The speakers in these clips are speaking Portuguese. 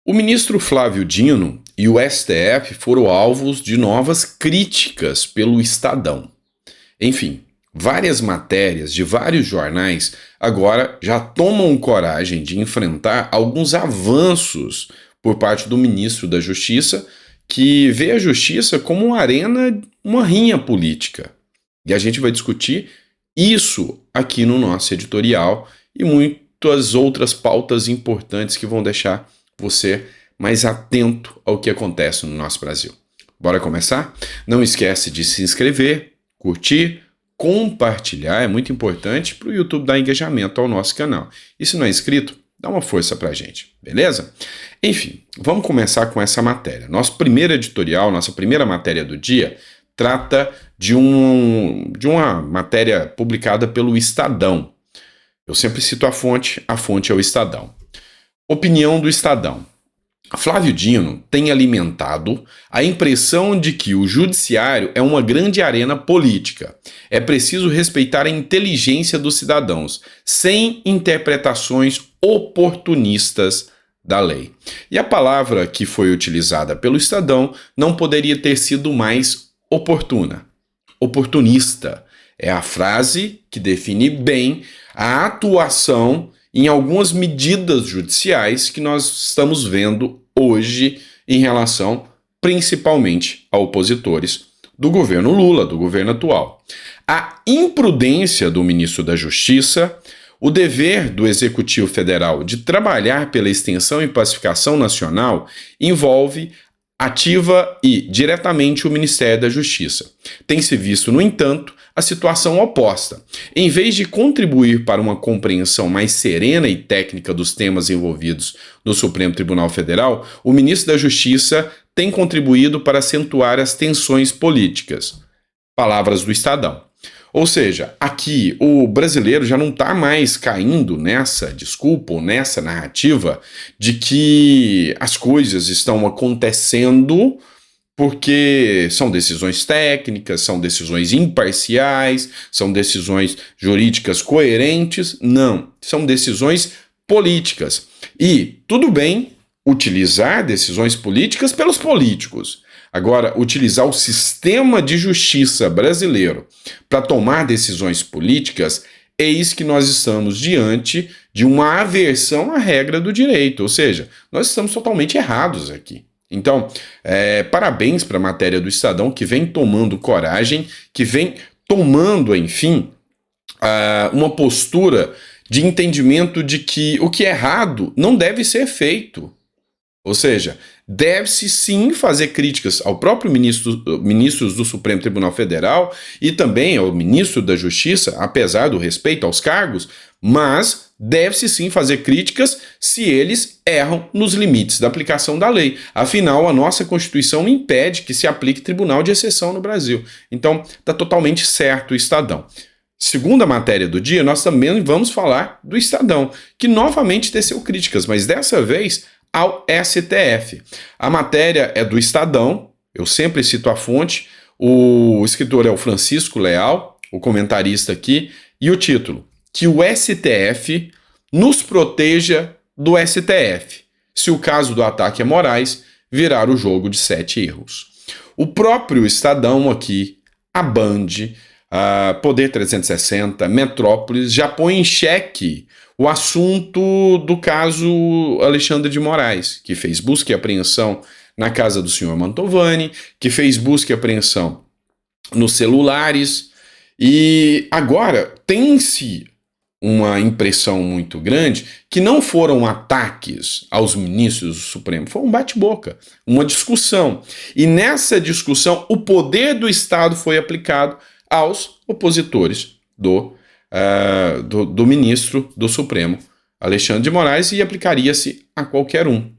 O ministro Flávio Dino e o STF foram alvos de novas críticas pelo Estadão. Enfim, várias matérias de vários jornais agora já tomam coragem de enfrentar alguns avanços por parte do ministro da Justiça, que vê a justiça como uma arena, uma rinha política. E a gente vai discutir isso aqui no nosso editorial e muitas outras pautas importantes que vão deixar você mais atento ao que acontece no nosso Brasil. Bora começar? Não esquece de se inscrever, curtir, compartilhar, é muito importante para o YouTube dar engajamento ao nosso canal. E se não é inscrito, dá uma força para a gente, beleza? Enfim, vamos começar com essa matéria. Nosso primeiro editorial, nossa primeira matéria do dia, trata de uma matéria publicada pelo Estadão. Eu sempre cito a fonte é o Estadão. Opinião do Estadão. Flávio Dino tem alimentado a impressão de que o judiciário é uma grande arena política. É preciso respeitar a inteligência dos cidadãos, sem interpretações oportunistas da lei. E a palavra que foi utilizada pelo Estadão não poderia ter sido mais oportuna. Oportunista é a frase que define bem a atuação em algumas medidas judiciais que nós estamos vendo hoje em relação principalmente a opositores do governo Lula, do governo atual. A imprudência do ministro da Justiça, o dever do Executivo Federal de trabalhar pela extensão e pacificação nacional envolve ativa e diretamente o Ministério da Justiça. Tem-se visto, no entanto, a situação oposta. Em vez de contribuir para uma compreensão mais serena e técnica dos temas envolvidos no Supremo Tribunal Federal, o ministro da Justiça tem contribuído para acentuar as tensões políticas. Palavras do Estadão. Ou seja, aqui o brasileiro já não está mais caindo nessa desculpa ou nessa narrativa de que as coisas estão acontecendo porque são decisões técnicas, são decisões imparciais, são decisões jurídicas coerentes. Não, são decisões políticas. E tudo bem utilizar decisões políticas pelos políticos. Agora, utilizar o sistema de justiça brasileiro para tomar decisões políticas, eis que nós estamos diante de uma aversão à regra do direito. Ou seja, nós estamos totalmente errados aqui. Então, parabéns para a matéria do Estadão, que vem tomando coragem, que vem tomando, enfim, uma postura de entendimento de que o que é errado não deve ser feito. Ou seja, deve-se sim fazer críticas ao próprio ministros do Supremo Tribunal Federal e também ao ministro da Justiça, apesar do respeito aos cargos, mas deve-se sim fazer críticas se eles erram nos limites da aplicação da lei. Afinal, a nossa Constituição impede que se aplique tribunal de exceção no Brasil. Então, está totalmente certo o Estadão. Segunda matéria do dia, nós também vamos falar do Estadão, que novamente teceu críticas, mas dessa vez ao STF. A matéria é do Estadão, eu sempre cito a fonte, o escritor é o Francisco Leal, o comentarista aqui, e o título: que o STF nos proteja do STF, se o caso do ataque a Moraes virar o jogo de 7 erros. O próprio Estadão aqui, a Band, a Poder 360, Metrópolis, já põe em xeque o assunto do caso Alexandre de Moraes, que fez busca e apreensão na casa do senhor Mantovani, que fez busca e apreensão nos celulares, e agora tem-se uma impressão muito grande que não foram ataques aos ministros do Supremo, foi um bate-boca, uma discussão. E nessa discussão, o poder do Estado foi aplicado aos opositores do ministro do Supremo, Alexandre de Moraes, e aplicaria-se a qualquer um.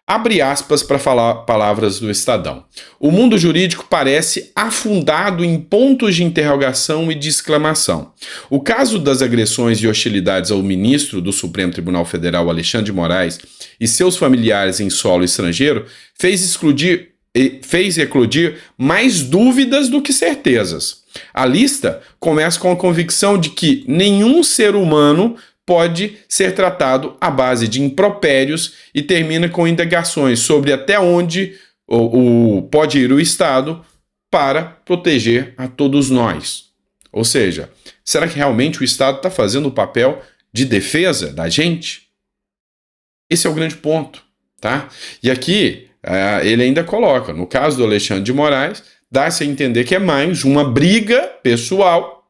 Abre aspas para falar palavras do Estadão. O mundo jurídico parece afundado em pontos de interrogação e de exclamação. O caso das agressões e hostilidades ao ministro do Supremo Tribunal Federal, Alexandre de Moraes, e seus familiares em solo estrangeiro, fez eclodir mais dúvidas do que certezas. A lista começa com a convicção de que nenhum ser humano pode ser tratado à base de impropérios e termina com indagações sobre até onde pode ir o Estado para proteger a todos nós. Ou seja, será que realmente o Estado está fazendo o papel de defesa da gente? Esse é o grande ponto, tá? E aqui ele ainda coloca, no caso do Alexandre de Moraes, dá-se a entender que é mais uma briga pessoal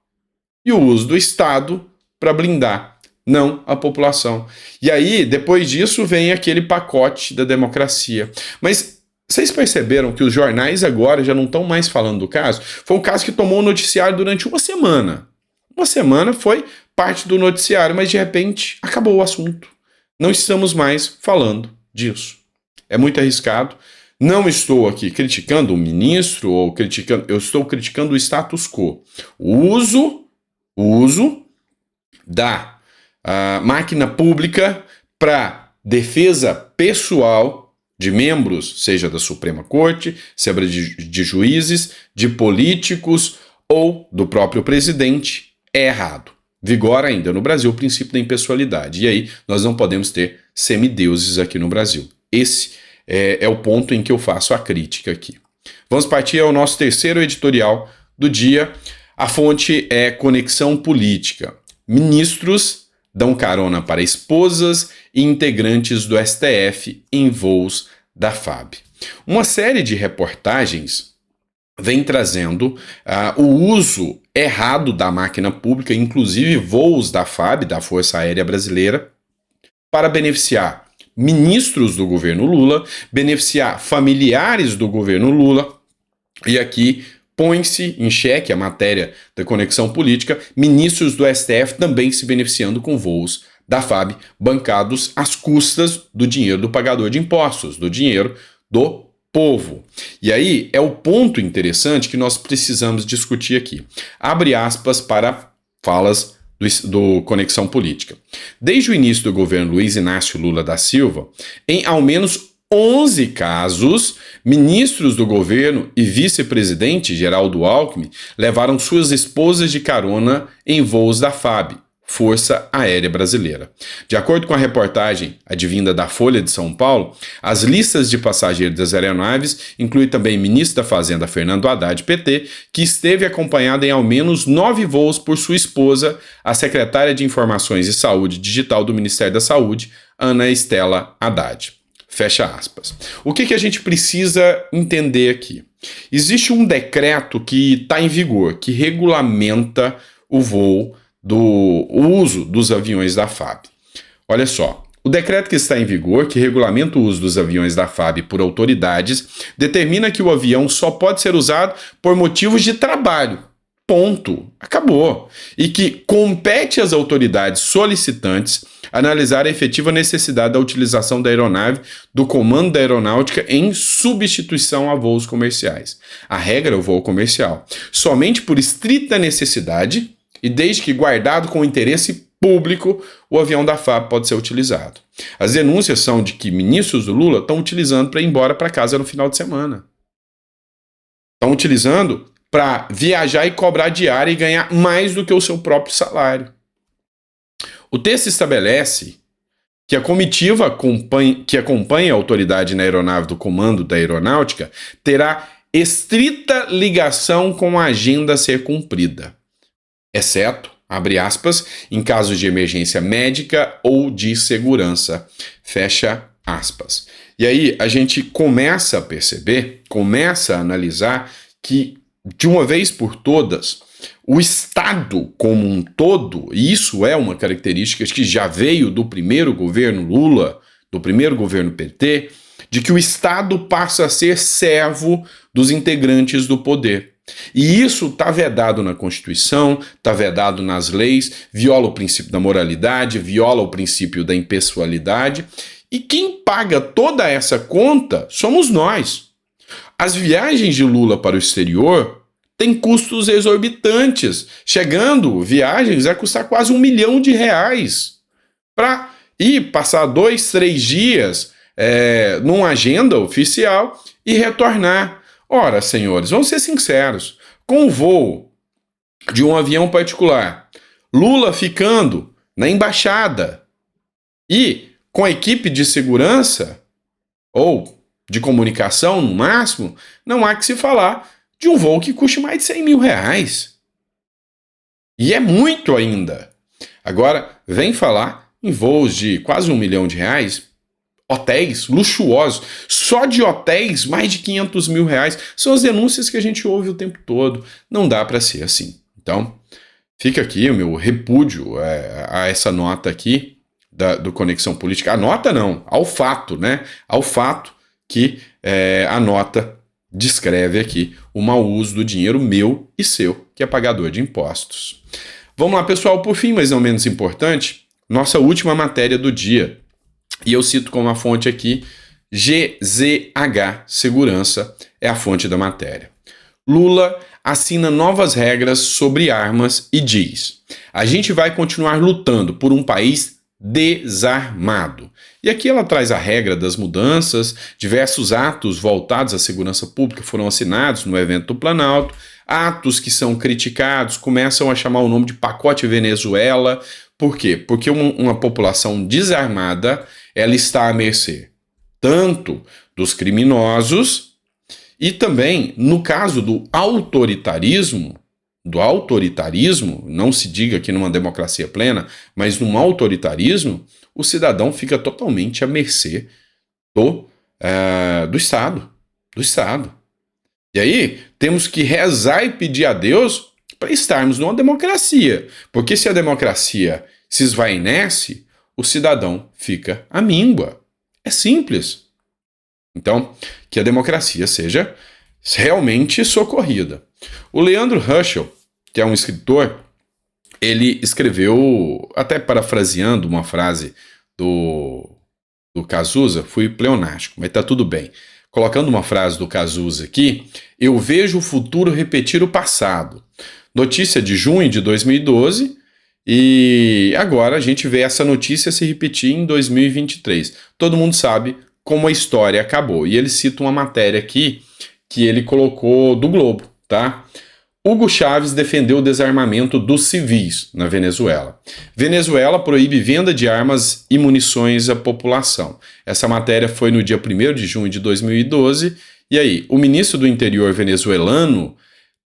e o uso do Estado para blindar, não a população. E aí, depois disso, vem aquele pacote da democracia. Mas vocês perceberam que os jornais agora já não estão mais falando do caso? Foi um caso que tomou o noticiário durante uma semana. Uma semana foi parte do noticiário, mas de repente acabou o assunto. Não estamos mais falando disso. É muito arriscado. Não estou aqui criticando o ministro ou criticando, eu estou criticando o status quo. O uso da máquina pública para defesa pessoal de membros, seja da Suprema Corte, seja de juízes, de políticos ou do próprio presidente, é errado. Vigora ainda no Brasil o princípio da impessoalidade. E aí nós não podemos ter semideuses aqui no Brasil. Esse é o ponto em que eu faço a crítica aqui. Vamos partir ao nosso terceiro editorial do dia. A fonte é Conexão Política. Ministros dão carona para esposas e integrantes do STF em voos da FAB. Uma série de reportagens vem trazendo o uso errado da máquina pública, inclusive voos da FAB, da Força Aérea Brasileira, para beneficiar ministros do governo Lula, beneficiar familiares do governo Lula, e aqui põe-se em xeque a matéria da conexão política, ministros do STF também se beneficiando com voos da FAB, bancados às custas do dinheiro do pagador de impostos, do dinheiro do povo. E aí é o ponto interessante que nós precisamos discutir aqui. Abre aspas para falas do Conexão Política. Desde o início do governo Luiz Inácio Lula da Silva, em ao menos 11 casos, ministros do governo e vice-presidente Geraldo Alckmin levaram suas esposas de carona em voos da FAB, Força Aérea Brasileira. De acordo com a reportagem advinda da Folha de São Paulo, as listas de passageiros das aeronaves incluem também o ministro da Fazenda Fernando Haddad, PT, que esteve acompanhado em ao menos 9 voos por sua esposa, a secretária de Informações e Saúde Digital do Ministério da Saúde, Ana Estela Haddad. Fecha aspas. O que a gente precisa entender aqui? Existe um decreto que está em vigor, que regulamenta o voo o uso dos aviões da FAB. Olha só, o decreto que está em vigor, que regulamenta o uso dos aviões da FAB por autoridades, determina que o avião só pode ser usado por motivos de trabalho. Ponto. Acabou. E que compete às autoridades solicitantes analisar a efetiva necessidade da utilização da aeronave do Comando da Aeronáutica em substituição a voos comerciais. A regra é o voo comercial. Somente por estrita necessidade e desde que guardado com interesse público, o avião da FAB pode ser utilizado. As denúncias são de que ministros do Lula estão utilizando para ir embora para casa no final de semana. Estão utilizando para viajar e cobrar diária e ganhar mais do que o seu próprio salário. O texto estabelece que a comitiva que acompanha a autoridade na aeronave do Comando da Aeronáutica terá estrita ligação com a agenda a ser cumprida, exceto, abre aspas, em casos de emergência médica ou de segurança, fecha aspas. E aí a gente começa a perceber, começa a analisar que, de uma vez por todas, o Estado como um todo, e isso é uma característica que já veio do primeiro governo Lula, do primeiro governo PT, de que o Estado passa a ser servo dos integrantes do poder. E isso está vedado na Constituição, está vedado nas leis, viola o princípio da moralidade, viola o princípio da impessoalidade, e quem paga toda essa conta somos nós. As viagens de Lula para o exterior têm custos exorbitantes, chegando viagens a custar quase R$1 milhão para ir passar 2, 3 dias numa agenda oficial e retornar. Ora, senhores, vamos ser sinceros, com o voo de um avião particular, Lula ficando na embaixada. E com a equipe de segurança, ou de comunicação no máximo, não há que se falar de um voo que custe mais de 100 mil reais. E é muito ainda. Agora, vem falar em voos de quase R$1 milhão, hotéis luxuosos, só de hotéis mais de 500 mil reais. São as denúncias que a gente ouve o tempo todo. Não dá para ser assim. Então, fica aqui o meu repúdio a essa nota aqui do Conexão Política. A nota não, ao fato, né? Ao fato que a nota descreve aqui o mau uso do dinheiro meu e seu, que é pagador de impostos. Vamos lá, pessoal, por fim, mas não menos importante, nossa última matéria do dia. E eu cito como a fonte aqui, GZH Segurança é a fonte da matéria. Lula assina novas regras sobre armas e diz: a gente vai continuar lutando por um país desarmado. E aqui ela traz a regra das mudanças, diversos atos voltados à segurança pública foram assinados no evento do Planalto, atos que são criticados, começam a chamar o nome de pacote Venezuela. Por quê? Porque uma população desarmada, ela está à mercê tanto dos criminosos e também, no caso do autoritarismo, não se diga aqui numa democracia plena, mas num autoritarismo, o cidadão fica totalmente à mercê do Estado. E aí, temos que rezar e pedir a Deus para estarmos numa democracia. Porque se a democracia se esvainece, o cidadão fica à míngua. É simples. Então, que a democracia seja realmente socorrida. O Leandro Huschel, que é um escritor, ele escreveu, até parafraseando uma frase do Cazuza, fui pleonástico, mas tá tudo bem. Colocando uma frase do Cazuza aqui, eu vejo o futuro repetir o passado. Notícia de junho de 2012, e agora a gente vê essa notícia se repetir em 2023. Todo mundo sabe como a história acabou. E ele cita uma matéria aqui que ele colocou do Globo, tá? Hugo Chávez defendeu o desarmamento dos civis na Venezuela. Venezuela proíbe venda de armas e munições à população. Essa matéria foi no dia 1º de junho de 2012. E aí, o ministro do interior venezuelano,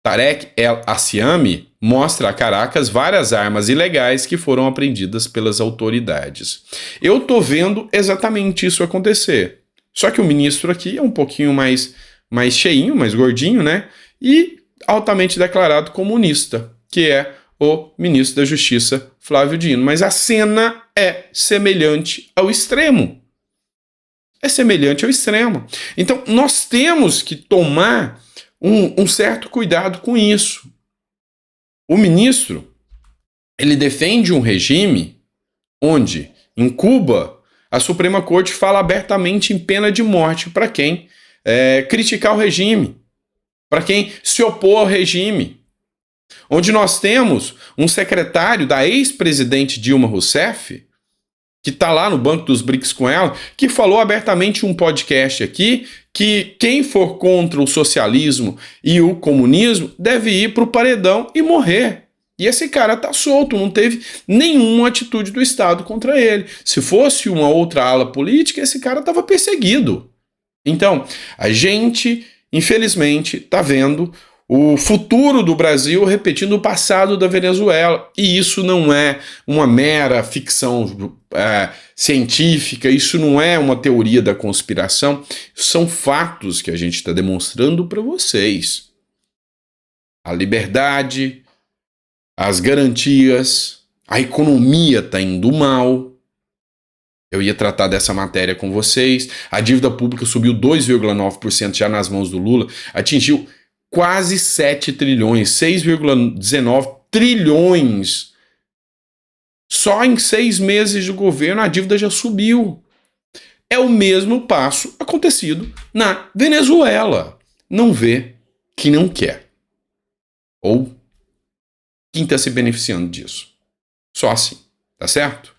Tarek El Assiami, mostra a Caracas várias armas ilegais que foram apreendidas pelas autoridades. Eu tô vendo exatamente isso acontecer. Só que o ministro aqui é um pouquinho mais cheinho, mais gordinho, né? E altamente declarado comunista, que é o ministro da Justiça, Flávio Dino. Mas a cena é semelhante ao extremo. Então, nós temos que tomar um certo cuidado com isso. O ministro, ele defende um regime onde, em Cuba, a Suprema Corte fala abertamente em pena de morte para quem criticar o regime, para quem se opor ao regime. Onde nós temos um secretário da ex-presidente Dilma Rousseff, que está lá no banco dos BRICS com ela, que falou abertamente em um podcast aqui que quem for contra o socialismo e o comunismo deve ir para o paredão e morrer. E esse cara está solto, não teve nenhuma atitude do Estado contra ele. Se fosse uma outra ala política, esse cara estava perseguido. Então, a gente, infelizmente, está vendo o futuro do Brasil repetindo o passado da Venezuela. E isso não é uma mera ficção científica, isso não é uma teoria da conspiração, são fatos que a gente está demonstrando para vocês. A liberdade, as garantias, a economia está indo mal. Eu ia tratar dessa matéria com vocês. A dívida pública subiu 2,9% já nas mãos do Lula, atingiu quase 7 trilhões, 6,19 trilhões. Só em 6 meses de governo a dívida já subiu. É o mesmo passo acontecido na Venezuela. Não vê que não quer. Ou quem está se beneficiando disso. Só assim, tá certo?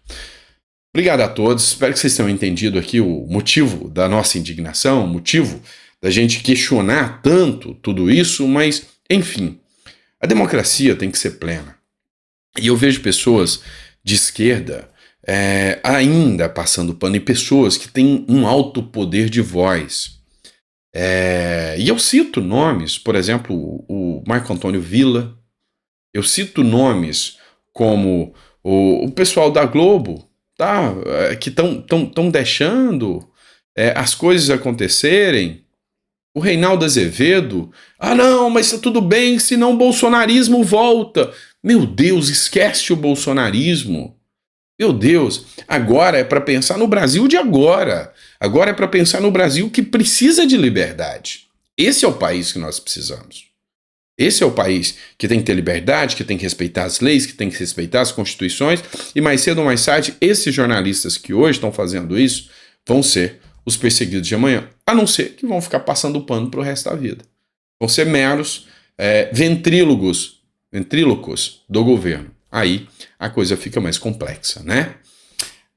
Obrigado a todos. Espero que vocês tenham entendido aqui o motivo da nossa indignação, o motivo da gente questionar tanto tudo isso, mas, enfim, a democracia tem que ser plena. E eu vejo pessoas de esquerda ainda passando pano em pessoas que têm um alto poder de voz. E eu cito nomes, por exemplo, o Marco Antônio Villa, eu cito nomes como o pessoal da Globo, tá? Que estão deixando as coisas acontecerem. O Reinaldo Azevedo, não, mas tá tudo bem, senão o bolsonarismo volta. Meu Deus, esquece o bolsonarismo. Meu Deus, agora é para pensar no Brasil de agora. Agora é para pensar no Brasil que precisa de liberdade. Esse é o país que nós precisamos. Esse é o país que tem que ter liberdade, que tem que respeitar as leis, que tem que respeitar as constituições. E mais cedo ou mais tarde, esses jornalistas que hoje estão fazendo isso vão ser os perseguidos de amanhã. A não ser que vão ficar passando pano para o resto da vida. Vão ser meros ventrílocos do governo. Aí a coisa fica mais complexa, né?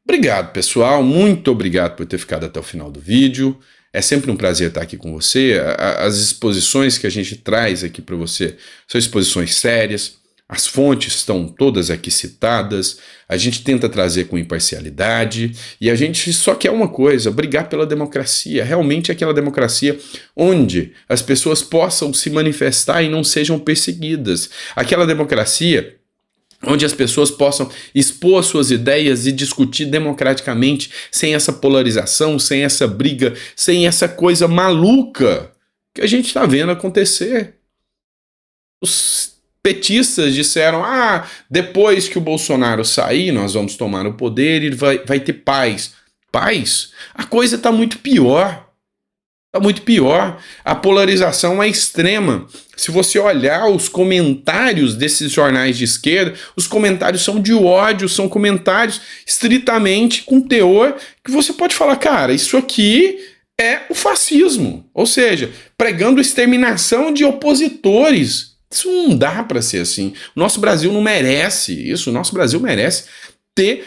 Obrigado, pessoal. Muito obrigado por ter ficado até o final do vídeo. É sempre um prazer estar aqui com você. As exposições que a gente traz aqui para você são exposições sérias. As fontes estão todas aqui citadas. A gente tenta trazer com imparcialidade. E a gente só quer uma coisa: brigar pela democracia. Realmente aquela democracia onde as pessoas possam se manifestar e não sejam perseguidas. Aquela democracia onde as pessoas possam expor suas ideias e discutir democraticamente, sem essa polarização, sem essa briga, sem essa coisa maluca que a gente está vendo acontecer. Os petistas disseram, depois que o Bolsonaro sair, nós vamos tomar o poder e vai ter paz. Paz? A coisa está muito pior. Está muito pior. A polarização é extrema. Se você olhar os comentários desses jornais de esquerda, os comentários são de ódio, são comentários estritamente com teor que você pode falar, cara, isso aqui é o fascismo. Ou seja, pregando exterminação de opositores. Isso não dá para ser assim. O nosso Brasil não merece isso. O nosso Brasil merece ter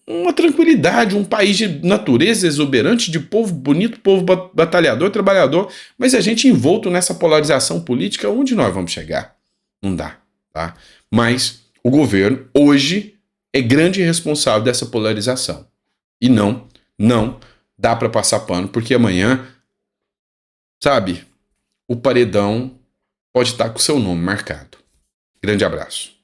uma tranquilidade, um país de natureza exuberante, de povo bonito, povo batalhador, trabalhador, mas a gente envolto nessa polarização política, onde nós vamos chegar? Não dá, tá? Mas o governo, hoje, é grande responsável dessa polarização. E não dá para passar pano, porque amanhã, o paredão pode estar com o seu nome marcado. Grande abraço.